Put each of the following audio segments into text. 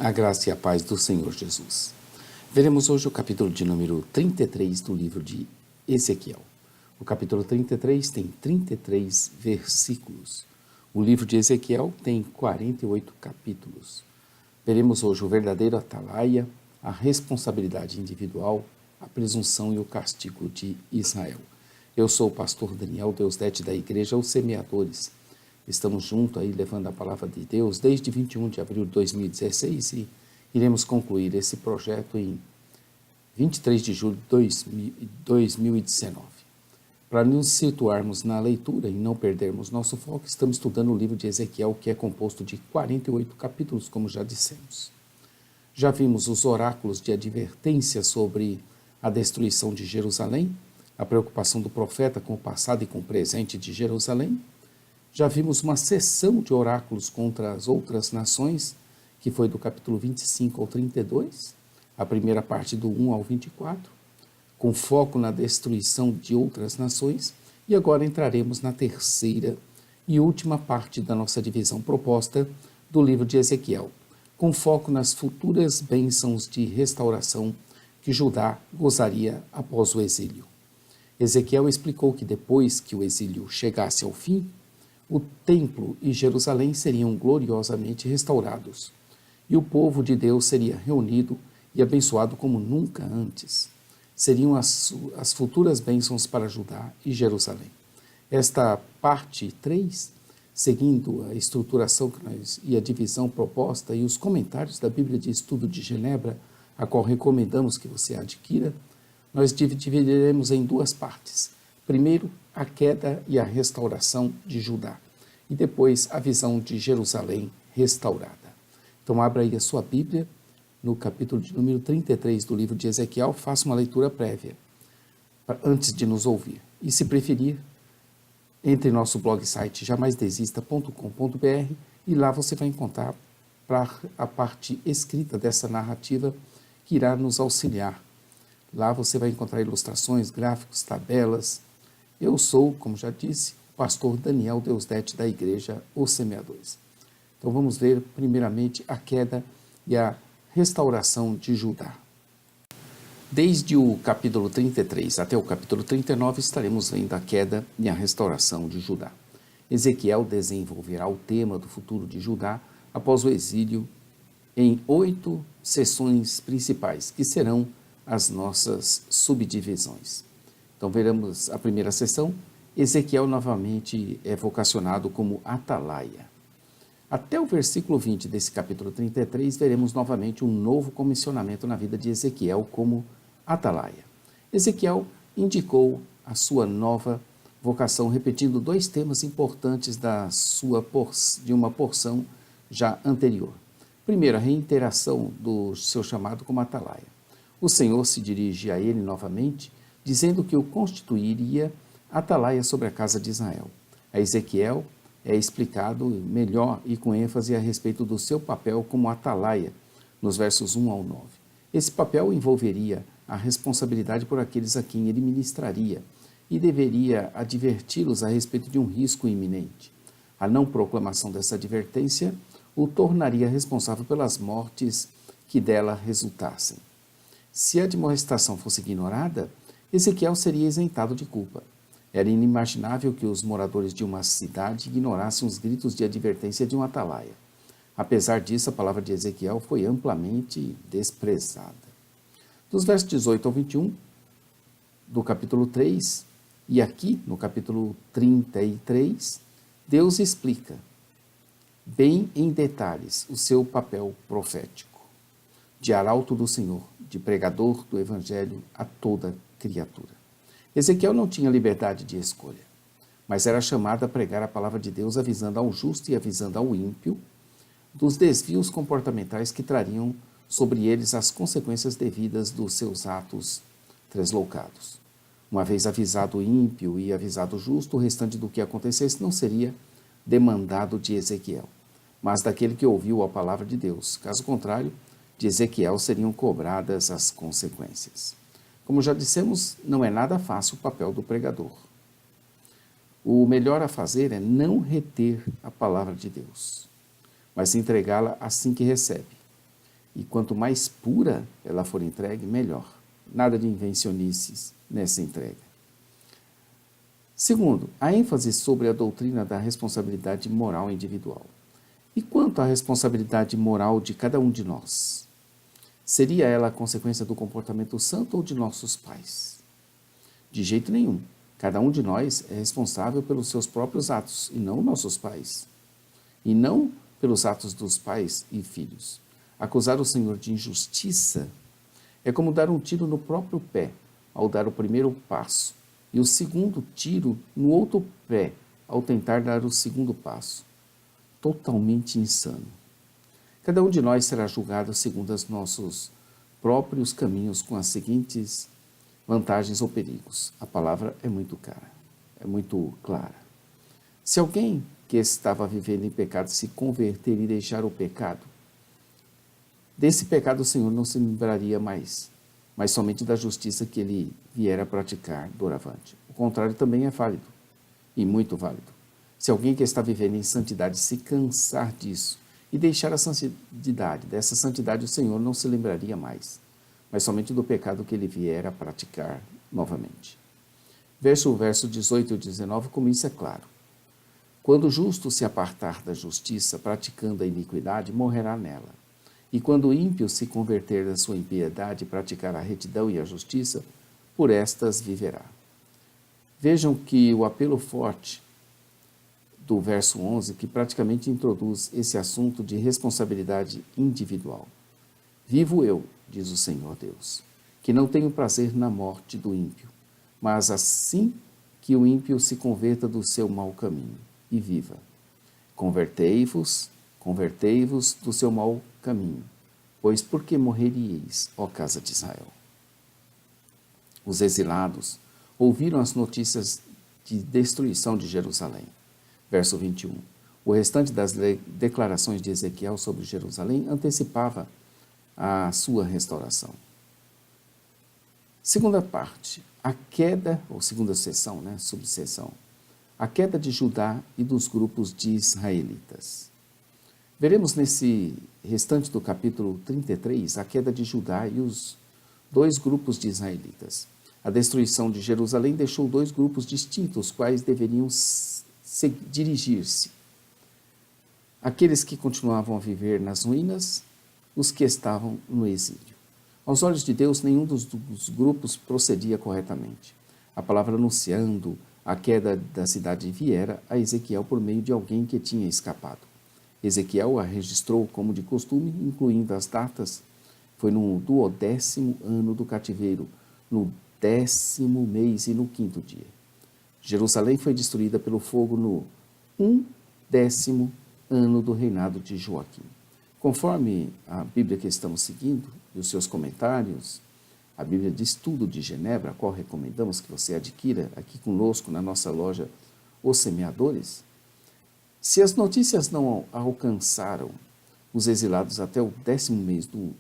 A graça e a paz do Senhor Jesus. Veremos hoje o capítulo de número 33 do livro de Ezequiel. O capítulo 33 tem 33 versículos. O livro de Ezequiel tem 48 capítulos. Veremos hoje o verdadeiro atalaia, a responsabilidade individual, a presunção e o castigo de Israel. Eu sou o pastor Daniel Deusdete da Igreja Os Semeadores. Estamos juntos aí levando a palavra de Deus desde 21 de abril de 2016 e iremos concluir esse projeto em 23 de julho de 2019. Para nos situarmos na leitura e não perdermos nosso foco, estamos estudando o livro de Ezequiel, que é composto de 48 capítulos, como já dissemos. Já vimos os oráculos de advertência sobre a destruição de Jerusalém, a preocupação do profeta com o passado e com o presente de Jerusalém. Já vimos uma sessão de oráculos contra as outras nações, que foi do capítulo 25 ao 32, a primeira parte do 1 ao 24, com foco na destruição de outras nações, e agora entraremos na terceira e última parte da nossa divisão proposta do livro de Ezequiel, com foco nas futuras bênçãos de restauração que Judá gozaria após o exílio. Ezequiel explicou que depois que o exílio chegasse ao fim, o templo e Jerusalém seriam gloriosamente restaurados, e o povo de Deus seria reunido e abençoado como nunca antes. Seriam as futuras bênçãos para Judá e Jerusalém. Esta parte 3, seguindo a estruturação e a divisão proposta e os comentários da Bíblia de Estudo de Genebra, a qual recomendamos que você adquira, nós dividiremos em duas partes. Primeiro, a queda e a restauração de Judá, e depois a visão de Jerusalém restaurada. Então abra aí a sua Bíblia, no capítulo de número 33 do livro de Ezequiel, faça uma leitura prévia, antes de nos ouvir. E se preferir, entre em nosso blog site jamaisdesista.com.br e lá você vai encontrar a parte escrita dessa narrativa que irá nos auxiliar. Lá você vai encontrar ilustrações, gráficos, tabelas. Eu sou, como já disse, o pastor Daniel Deusdete da Igreja Os Semeadores. Então vamos ver primeiramente a queda e a restauração de Judá. Desde o capítulo 33 até o capítulo 39 estaremos vendo a queda e a restauração de Judá. Ezequiel desenvolverá o tema do futuro de Judá após o exílio em 8 sessões principais, que serão as nossas subdivisões. Então veremos a primeira sessão. Ezequiel novamente é vocacionado como atalaia. Até o versículo 20 desse capítulo 33, veremos novamente um novo comissionamento na vida de Ezequiel como atalaia. Ezequiel indicou a sua nova vocação, repetindo 2 temas importantes de uma porção já anterior. Primeiro, a reiteração do seu chamado como atalaia. O Senhor se dirige a ele novamente, dizendo que o constituiria atalaia sobre a casa de Israel. A Ezequiel é explicado melhor e com ênfase a respeito do seu papel como atalaia, nos versos 1 ao 9. Esse papel envolveria a responsabilidade por aqueles a quem ele ministraria e deveria adverti-los a respeito de um risco iminente. A não proclamação dessa advertência o tornaria responsável pelas mortes que dela resultassem. Se a admoestação fosse ignorada, Ezequiel seria isentado de culpa. Era inimaginável que os moradores de uma cidade ignorassem os gritos de advertência de um atalaia. Apesar disso, a palavra de Ezequiel foi amplamente desprezada. Dos versos 18 ao 21, do capítulo 3, e aqui no capítulo 33, Deus explica, bem em detalhes, o seu papel profético, de arauto do Senhor, de pregador do Evangelho a toda criatura. Ezequiel não tinha liberdade de escolha, mas era chamado a pregar a palavra de Deus avisando ao justo e avisando ao ímpio dos desvios comportamentais que trariam sobre eles as consequências devidas dos seus atos tresloucados. Uma vez avisado o ímpio e avisado o justo, o restante do que acontecesse não seria demandado de Ezequiel, mas daquele que ouviu a palavra de Deus. Caso contrário, de Ezequiel seriam cobradas as consequências. Como já dissemos, não é nada fácil o papel do pregador. O melhor a fazer é não reter a palavra de Deus, mas entregá-la assim que recebe. E quanto mais pura ela for entregue, melhor. Nada de invencionices nessa entrega. Segundo, a ênfase sobre a doutrina da responsabilidade moral individual. E quanto à responsabilidade moral de cada um de nós? Seria ela a consequência do comportamento santo ou de nossos pais? De jeito nenhum. Cada um de nós é responsável pelos seus próprios atos, e não nossos pais. E não pelos atos dos pais e filhos. Acusar o Senhor de injustiça é como dar um tiro no próprio pé, ao dar o primeiro passo, e o segundo tiro no outro pé, ao tentar dar o segundo passo. Totalmente insano. Cada um de nós será julgado segundo os nossos próprios caminhos, com as seguintes vantagens ou perigos. A palavra é muito clara. Se alguém que estava vivendo em pecado se converter e deixar o pecado, desse pecado o Senhor não se lembraria mais, mas somente da justiça que ele viera a praticar doravante. O contrário também é válido, e muito válido. Se alguém que está vivendo em santidade se cansar disso e deixar a santidade, dessa santidade o Senhor não se lembraria mais, mas somente do pecado que ele viera a praticar novamente. Verso 18 e 19, como isso é claro. Quando o justo se apartar da justiça, praticando a iniquidade, morrerá nela. E quando o ímpio se converter da sua impiedade e praticar a retidão e a justiça, por estas viverá. Vejam que o apelo forte do verso 11, que praticamente introduz esse assunto de responsabilidade individual. Vivo eu, diz o Senhor Deus, que não tenho prazer na morte do ímpio, mas assim que o ímpio se converta do seu mau caminho e viva. Convertei-vos do seu mau caminho, pois por que morreríeis, ó casa de Israel? Os exilados ouviram as notícias de destruição de Jerusalém. Verso 21. O restante das declarações de Ezequiel sobre Jerusalém antecipava a sua restauração. Segunda parte, a queda, ou segunda seção, subseção, a queda de Judá e dos grupos de israelitas. Veremos nesse restante do capítulo 33 a queda de Judá e os dois grupos de israelitas. A destruição de Jerusalém deixou dois grupos distintos, quais deveriam dirigir-se. Aqueles que continuavam a viver nas ruínas, os que estavam no exílio. Aos olhos de Deus, nenhum dos grupos procedia corretamente. A palavra anunciando a queda da cidade viera a Ezequiel por meio de alguém que tinha escapado. Ezequiel a registrou como de costume, incluindo as datas. Foi no 12º ano do cativeiro, no 10º mês e no 5º dia. Jerusalém foi destruída pelo fogo no 10º ano do reinado de Joaquim. Conforme a Bíblia que estamos seguindo e os seus comentários, a Bíblia de Estudo de Genebra, a qual recomendamos que você adquira aqui conosco na nossa loja Os Semeadores, se as notícias não alcançaram os exilados até o 10º mês do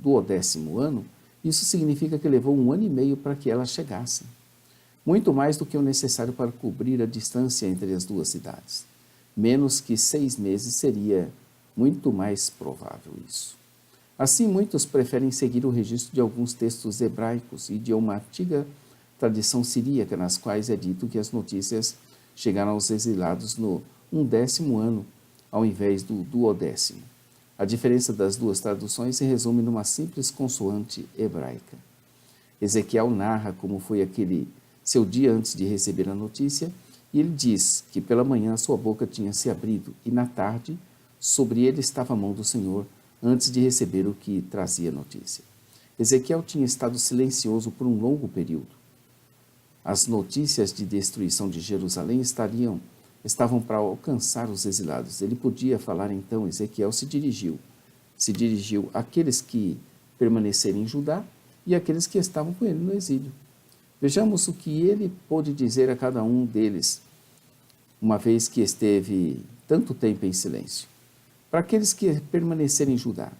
10º ano, isso significa que levou 1 ano e meio para que elas chegassem. Muito mais do que o necessário para cobrir a distância entre as duas cidades. Menos que 6 meses seria muito mais provável isso. Assim, muitos preferem seguir o registro de alguns textos hebraicos e de uma antiga tradição siríaca, nas quais é dito que as notícias chegaram aos exilados no 10º ano, ao invés do 12º. A diferença das duas traduções se resume numa simples consoante hebraica. Ezequiel narra como foi aquele seu dia antes de receber a notícia, e ele diz que pela manhã sua boca tinha se abrido, e na tarde sobre ele estava a mão do Senhor, antes de receber o que trazia notícia. Ezequiel tinha estado silencioso por um longo período. As notícias de destruição de Jerusalém estavam para alcançar os exilados. Ele podia falar então. Ezequiel se dirigiu àqueles que permaneceram em Judá e àqueles que estavam com ele no exílio. Vejamos o que ele pôde dizer a cada um deles, uma vez que esteve tanto tempo em silêncio. Para aqueles que permanecerem em Judá,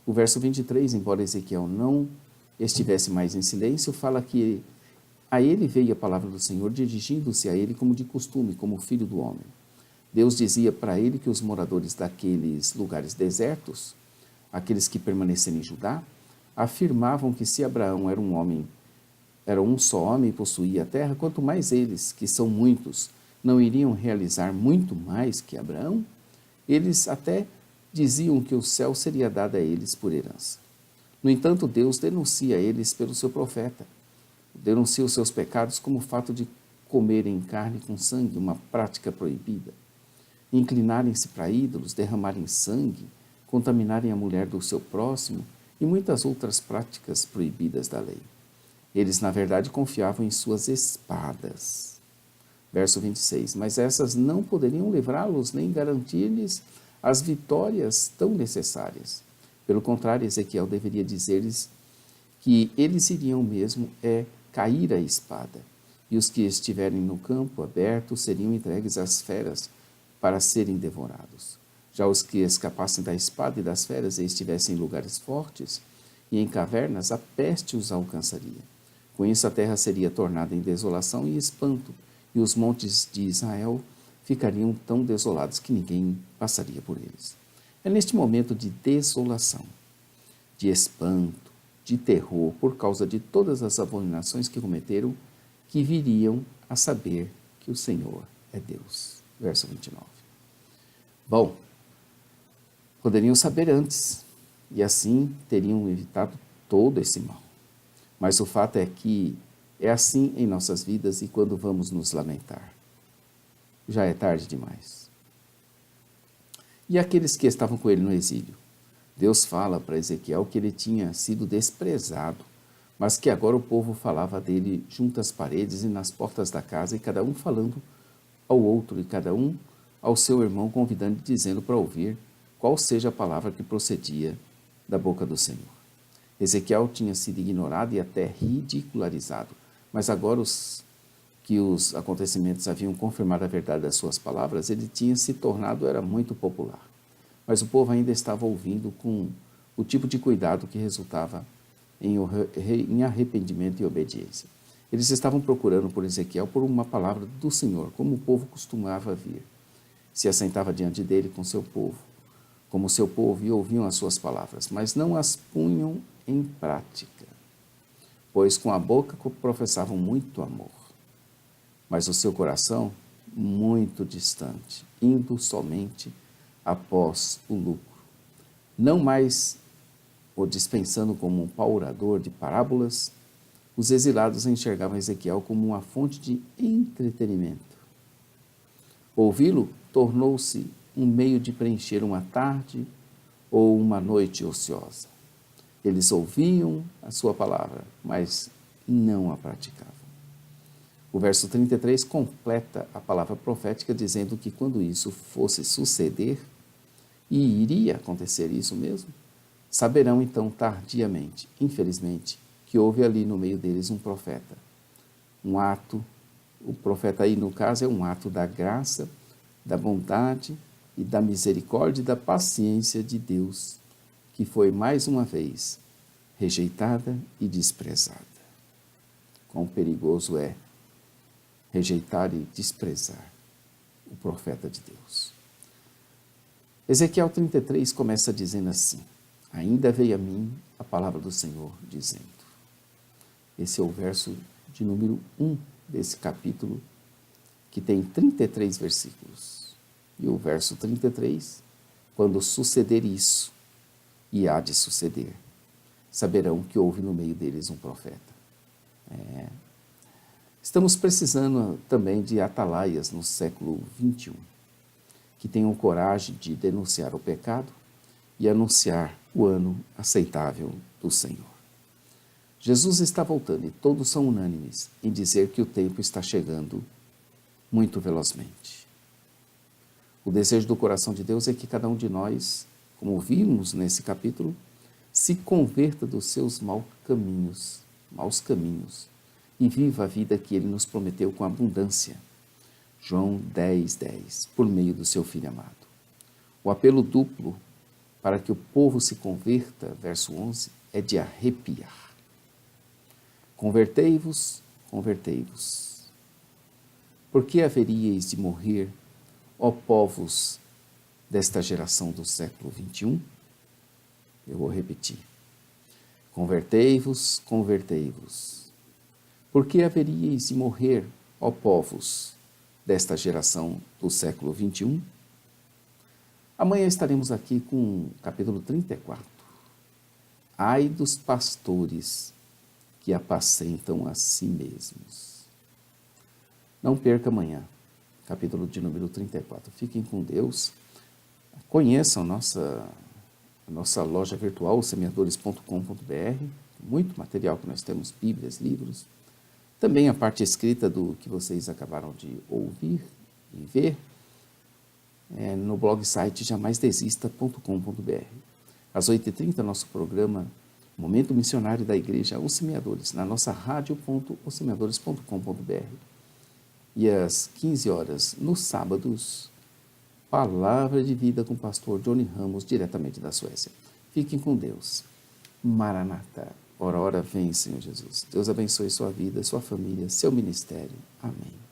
o verso 23, embora Ezequiel não estivesse mais em silêncio, fala que a ele veio a palavra do Senhor, dirigindo-se a ele como de costume, como filho do homem. Deus dizia para ele que os moradores daqueles lugares desertos Aqueles que permaneceram em Judá afirmavam que se Abraão era um só homem e possuía a terra, quanto mais eles, que são muitos, não iriam realizar muito mais que Abraão? Eles até diziam que o céu seria dado a eles por herança. No entanto, Deus denuncia eles pelo seu profeta. Denuncia os seus pecados como o fato de comerem carne com sangue, uma prática proibida. Inclinarem-se para ídolos, derramarem sangue, contaminarem a mulher do seu próximo e muitas outras práticas proibidas da lei. Eles, na verdade, confiavam em suas espadas. Verso 26. Mas essas não poderiam livrá-los nem garantir-lhes as vitórias tão necessárias. Pelo contrário, Ezequiel deveria dizer-lhes que eles iriam mesmo cair à espada, e os que estiverem no campo aberto seriam entregues às feras para serem devorados. Já os que escapassem da espada e das feras e estivessem em lugares fortes e em cavernas, a peste os alcançaria. Com isso, a terra seria tornada em desolação e espanto, e os montes de Israel ficariam tão desolados que ninguém passaria por eles. É neste momento de desolação, de espanto, de terror, por causa de todas as abominações que cometeram, que viriam a saber que o Senhor é Deus. Verso 29. Bom, poderiam saber antes, e assim teriam evitado todo esse mal. Mas o fato é que é assim em nossas vidas e quando vamos nos lamentar. Já é tarde demais. E aqueles que estavam com ele no exílio? Deus fala para Ezequiel que ele tinha sido desprezado, mas que agora o povo falava dele junto às paredes e nas portas da casa, e cada um falando ao outro, e cada um ao seu irmão, convidando e dizendo para ouvir qual seja a palavra que procedia da boca do Senhor. Ezequiel tinha sido ignorado e até ridicularizado, mas agora que os acontecimentos haviam confirmado a verdade das suas palavras, ele tinha se tornado, era muito popular. Mas o povo ainda estava ouvindo com o tipo de cuidado que resultava em arrependimento e obediência. Eles estavam procurando por Ezequiel por uma palavra do Senhor, como o povo costumava vir. Se assentava diante dele com seu povo, como seu povo, e ouviam as suas palavras, mas não as punham em prática, pois com a boca professavam muito amor, mas o seu coração muito distante, indo somente após o lucro. Não mais o dispensando como um paurador de parábolas, os exilados enxergavam Ezequiel como uma fonte de entretenimento. Ouvi-lo tornou-se um meio de preencher uma tarde ou uma noite ociosa. Eles ouviam a sua palavra, mas não a praticavam. O verso 33 completa a palavra profética dizendo que quando isso fosse suceder, e iria acontecer isso mesmo, saberão então tardiamente, infelizmente, que houve ali no meio deles um profeta. Um ato, o profeta aí no caso é um ato da graça, da bondade e da misericórdia e da paciência de Deus, que foi mais uma vez rejeitada e desprezada. Quão perigoso é rejeitar e desprezar o profeta de Deus. Ezequiel 33 começa dizendo assim: ainda veio a mim a palavra do Senhor, dizendo. Esse é o verso de número 1 desse capítulo, que tem 33 versículos. E o verso 33, quando suceder isso, e há de suceder, saberão que houve no meio deles um profeta. Estamos precisando também de atalaias no século XXI, que tenham coragem de denunciar o pecado e anunciar o ano aceitável do Senhor. Jesus está voltando e todos são unânimes em dizer que o tempo está chegando muito velozmente. O desejo do coração de Deus é que cada um de nós, como vimos nesse capítulo, se converta dos seus maus caminhos, e viva a vida que Ele nos prometeu com abundância. João 10:10, por meio do seu Filho amado. O apelo duplo para que o povo se converta, verso 11, é de arrepiar. Convertei-vos, convertei-vos. Por que haveríeis de morrer, ó povos desta geração do século XXI? Eu vou repetir. Convertei-vos, convertei-vos. Por que haveríeis de morrer, ó povos, desta geração do século 21? Amanhã estaremos aqui com o capítulo 34. Ai dos pastores que apacentam a si mesmos. Não perca amanhã, capítulo de número 34. Fiquem com Deus. Conheçam a nossa loja virtual, semeadores.com.br. Muito material que nós temos, bíblias, livros. Também a parte escrita do que vocês acabaram de ouvir e ver no blog site jamaisdesista.com.br. Às 8h30, nosso programa Momento Missionário da Igreja Os Semeadores, na nossa rádio.ossemeadores.com.br. E às 15 horas, nos sábados, Palavra de Vida com o pastor Johnny Ramos, diretamente da Suécia. Fiquem com Deus. Maranata. Ora, ora, vem, Senhor Jesus. Deus abençoe sua vida, sua família, seu ministério. Amém.